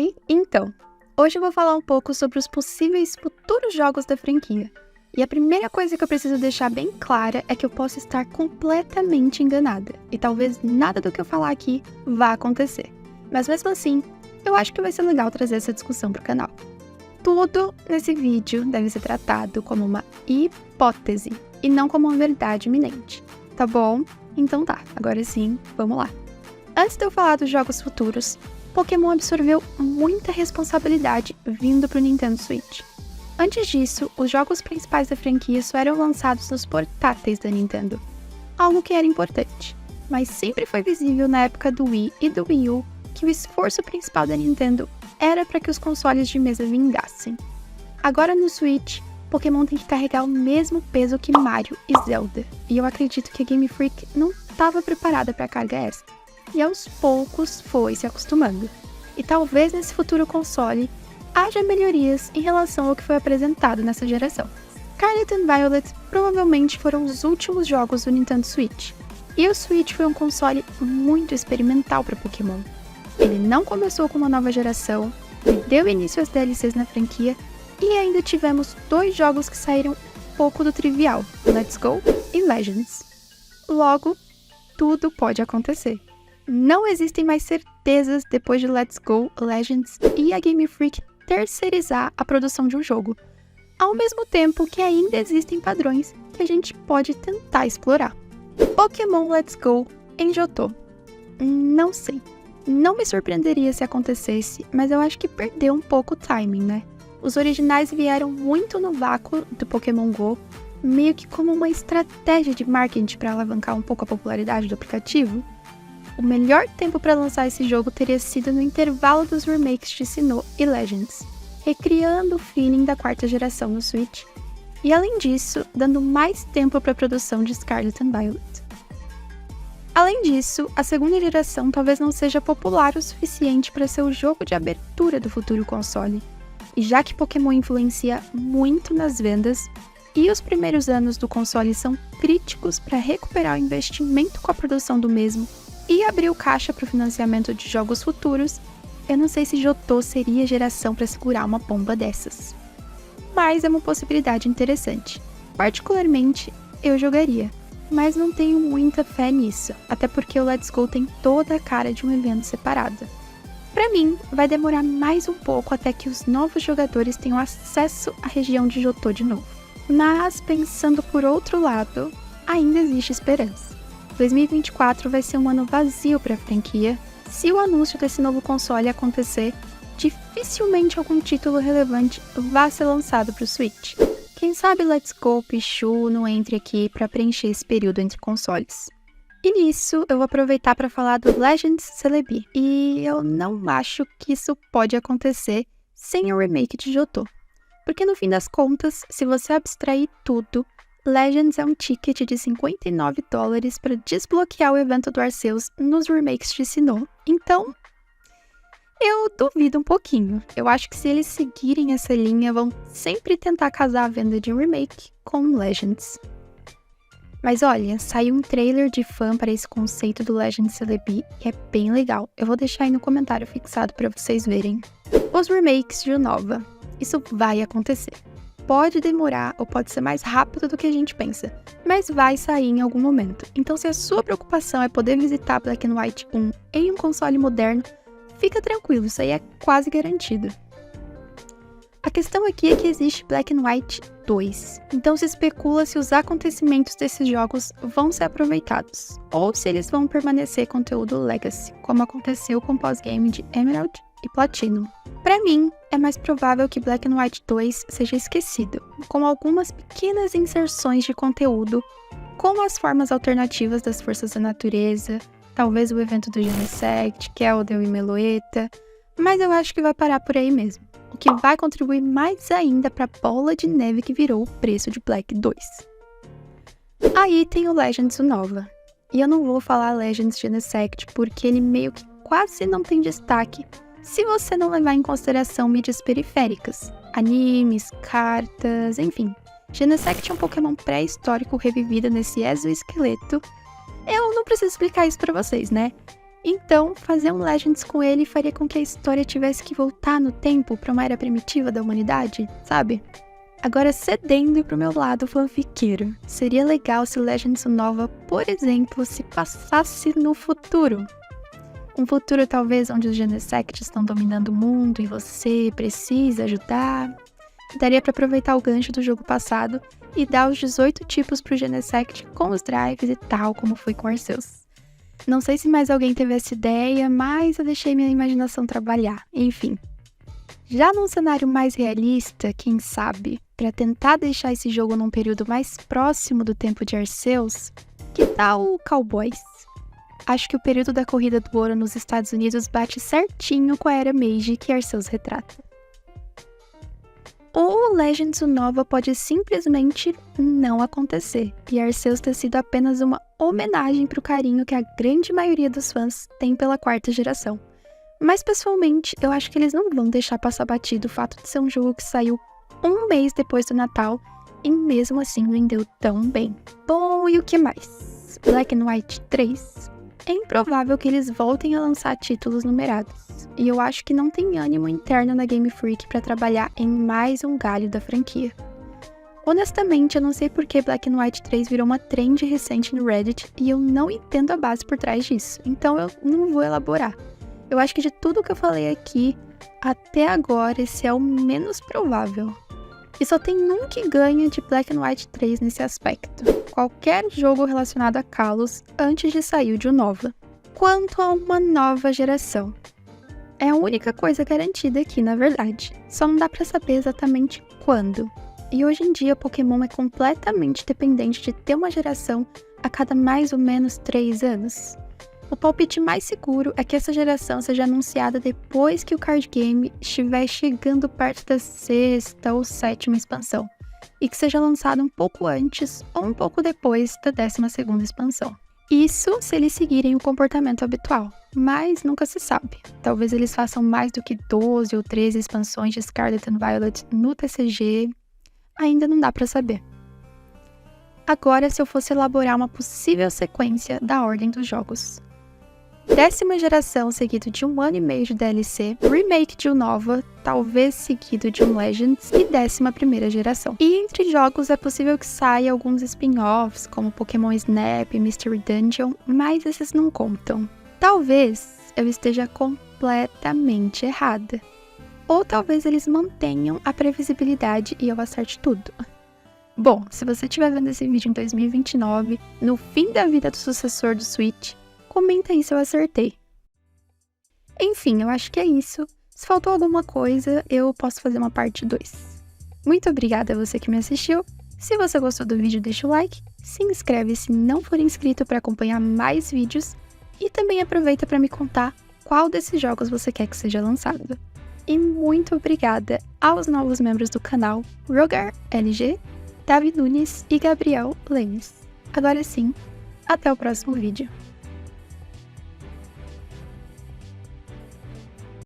Oi, então, hoje eu vou falar um pouco sobre os possíveis futuros jogos da franquia. E a primeira coisa que eu preciso deixar bem clara é que eu posso estar completamente enganada, e talvez nada do que eu falar aqui vá acontecer. Mas mesmo assim, eu acho que vai ser legal trazer essa discussão pro canal. Tudo nesse vídeo deve ser tratado como uma hipótese, e não como uma verdade iminente, tá bom? Então tá, agora sim, vamos lá. Antes de eu falar dos jogos futuros, Pokémon absorveu muita responsabilidade vindo pro Nintendo Switch. Antes disso, os jogos principais da franquia só eram lançados nos portáteis da Nintendo, algo que era importante, mas sempre foi visível na época do Wii e do Wii U que o esforço principal da Nintendo era para que os consoles de mesa vingassem. Agora no Switch, Pokémon tem que carregar o mesmo peso que Mario e Zelda, e eu acredito que a Game Freak não estava preparada para a carga extra. E aos poucos foi se acostumando. E talvez nesse futuro console haja melhorias em relação ao que foi apresentado nessa geração. Scarlet and Violet provavelmente foram os últimos jogos do Nintendo Switch. E o Switch foi um console muito experimental para Pokémon. Ele não começou com uma nova geração, ele deu início às DLCs na franquia e ainda tivemos 2 jogos que saíram um pouco do trivial, Let's Go e Legends. Logo, tudo pode acontecer. Não existem mais certezas depois de Let's Go, Legends e a Game Freak terceirizar a produção de um jogo, ao mesmo tempo que ainda existem padrões que a gente pode tentar explorar. Pokémon Let's Go em Johto. Não sei, não me surpreenderia se acontecesse, mas eu acho que perdeu um pouco o timing, né? Os originais vieram muito no vácuo do Pokémon Go, meio que como uma estratégia de marketing para alavancar um pouco a popularidade do aplicativo. O melhor tempo para lançar esse jogo teria sido no intervalo dos remakes de Sinnoh e Legends, recriando o feeling da 4ª geração no Switch, e além disso, dando mais tempo para a produção de Scarlet and Violet. Além disso, a 2ª geração talvez não seja popular o suficiente para ser o jogo de abertura do futuro console, e já que Pokémon influencia muito nas vendas, e os primeiros anos do console são críticos para recuperar o investimento com a produção do mesmo, e abrir o caixa para o financiamento de jogos futuros, eu não sei se Johto seria a geração para segurar uma bomba dessas. Mas é uma possibilidade interessante. Particularmente, eu jogaria, mas não tenho muita fé nisso, até porque o Let's Go tem toda a cara de um evento separado. Para mim, vai demorar mais um pouco até que os novos jogadores tenham acesso à região de Johto de novo. Mas, pensando por outro lado, ainda existe esperança. 2024 vai ser um ano vazio para a franquia. Se o anúncio desse novo console acontecer, dificilmente algum título relevante vá ser lançado para o Switch. Quem sabe Let's Go Pichu não entre aqui para preencher esse período entre consoles. E nisso eu vou aproveitar para falar do Legends Celebi, e eu não acho que isso pode acontecer sem o remake de Johto. Porque no fim das contas, se você abstrair tudo, Legends é um ticket de $59 para desbloquear o evento do Arceus nos remakes de Sinnoh. Então, eu duvido um pouquinho. Eu acho que se eles seguirem essa linha, vão sempre tentar casar a venda de um remake com Legends. Mas olha, saiu um trailer de fã para esse conceito do Legends Celebi e é bem legal. Eu vou deixar aí no comentário fixado para vocês verem. Os remakes de Unova. Isso vai acontecer. Pode demorar ou pode ser mais rápido do que a gente pensa, mas vai sair em algum momento. Então, se a sua preocupação é poder visitar Black and White 1 em um console moderno, fica tranquilo, isso aí é quase garantido. A questão aqui é que existe Black and White 2, então se especula se os acontecimentos desses jogos vão ser aproveitados, ou se eles vão permanecer conteúdo Legacy, como aconteceu com o pós-game de Emerald e Platinum. Para mim, é mais provável que Black and White 2 seja esquecido, com algumas pequenas inserções de conteúdo, como as formas alternativas das forças da natureza, talvez o evento do Genesect, Keldeo e Meloetta, mas eu acho que vai parar por aí mesmo, o que vai contribuir mais ainda para a bola de neve que virou o preço de Black 2. Aí tem o Legends Unova, e eu não vou falar Legends Genesect porque ele meio que quase não tem destaque, se você não levar em consideração mídias periféricas, animes, cartas, enfim. Genesect é um Pokémon pré-histórico revivido nesse exoesqueleto. Eu não preciso explicar isso pra vocês, né? Então, fazer um Legends com ele faria com que a história tivesse que voltar no tempo para uma era primitiva da humanidade, sabe? Agora, cedendo pro meu lado fanfiqueiro, seria legal se Legends Nova, por exemplo, se passasse no futuro. Um futuro talvez onde os Genesect estão dominando o mundo e você precisa ajudar. Daria para aproveitar o gancho do jogo passado e dar os 18 tipos pro Genesect com os drives e tal, como foi com Arceus. Não sei se mais alguém teve essa ideia, mas eu deixei minha imaginação trabalhar, enfim. Já num cenário mais realista, quem sabe, para tentar deixar esse jogo num período mais próximo do tempo de Arceus, que tal Cowboys? Acho que o período da corrida do ouro nos Estados Unidos bate certinho com a era Meiji que Arceus retrata. Ou Legends Nova pode simplesmente não acontecer, e Arceus ter sido apenas uma homenagem para o carinho que a grande maioria dos fãs tem pela quarta geração. Mas pessoalmente, eu acho que eles não vão deixar passar batido o fato de ser um jogo que saiu um mês depois do Natal e mesmo assim vendeu tão bem. Bom, e o que mais? Black and White 3? É improvável que eles voltem a lançar títulos numerados, e eu acho que não tem ânimo interno na Game Freak para trabalhar em mais um galho da franquia. Honestamente, eu não sei por que Black and White 3 virou uma trend recente no Reddit e eu não entendo a base por trás disso, então eu não vou elaborar. Eu acho que de tudo que eu falei aqui, até agora esse é o menos provável. E só tem um que ganha de Black and White 3 nesse aspecto. Qualquer jogo relacionado a Kalos antes de sair de Unova. Quanto a uma nova geração. É a única coisa garantida aqui, na verdade. Só não dá pra saber exatamente quando. E hoje em dia, Pokémon é completamente dependente de ter uma geração a cada mais ou menos 3 anos. O palpite mais seguro é que essa geração seja anunciada depois que o card game estiver chegando perto da 6ª ou 7ª expansão, e que seja lançado um pouco antes ou um pouco depois da 12ª expansão. Isso se eles seguirem o comportamento habitual, mas nunca se sabe. Talvez eles façam mais do que 12 ou 13 expansões de Scarlet and Violet no TCG, ainda não dá pra saber. Agora, se eu fosse elaborar uma possível sequência da ordem dos jogos. 10ª geração seguido de 1 ano e meio de DLC, remake de Unova, talvez seguido de um Legends e 11ª geração. E entre jogos é possível que saia alguns spin-offs, como Pokémon Snap e Mystery Dungeon, mas esses não contam. Talvez eu esteja completamente errada. Ou talvez eles mantenham a previsibilidade e eu acerte tudo. Bom, se você estiver vendo esse vídeo em 2029, no fim da vida do sucessor do Switch, comenta aí se eu acertei. Enfim, eu acho que é isso. Se faltou alguma coisa, eu posso fazer uma parte 2. Muito obrigada a você que me assistiu. Se você gostou do vídeo, deixa o like, se inscreve se não for inscrito para acompanhar mais vídeos e também aproveita para me contar qual desses jogos você quer que seja lançado. E muito obrigada aos novos membros do canal, Rogar LG, Davi Nunes e Gabriel Lemes. Agora sim, até o próximo vídeo.